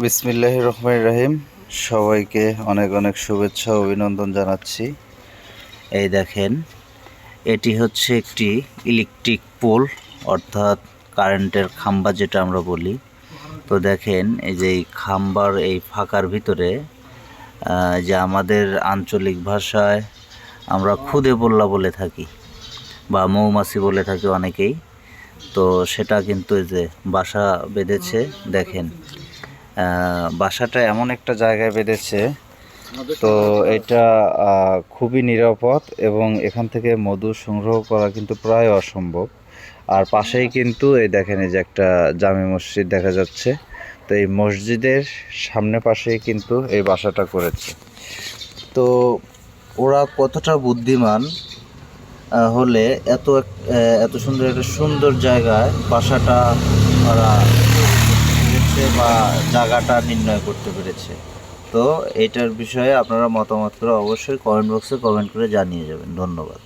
বিসমিল্লাহির রহমানির রহিম। সবাইকে অনেক অনেক শুভেচ্ছা ও অভিনন্দন জানাচ্ছি। এই দেখেন, এটি হচ্ছে একটি ইলেকট্রিক পোল, অর্থাৎ কারেন্টের খাম্বা যেটা আমরা বলি। তো দেখেন, এই যে এই খাম্বার এই ফাঁকার ভিতরে যে আমাদের আঞ্চলিক ভাষায় আমরা খুদে বল্লা বলে থাকি বা মৌমাছি বলে থাকি অনেকেই। তো সেটা কিন্তু এই যে বাসা বেঁধেছে। দেখেন, বাসাটা এমন একটা জায়গায় বেঁধেছে, তো এটা খুবই নিরাপদ এবং এখান থেকে মধু সংগ্রহ করা কিন্তু প্রায় অসম্ভব। আর পাশেই কিন্তু এই দেখেন, এই যে একটা জামে মসজিদ দেখা যাচ্ছে। তো এই মসজিদের সামনে পাশেই কিন্তু এই বাসাটা করেছে। তো ওরা কতটা বুদ্ধিমান হলে এত সুন্দর একটা সুন্দর জায়গায় বাসাটা ওরা পেরেছে বা জায়গাটা নির্ণয় করতে পেরেছে। তো এটার বিষয়ে আপনারা মতামত করে অবশ্যই কমেন্ট বক্সে কমেন্ট করে জানিয়ে যাবেন। ধন্যবাদ।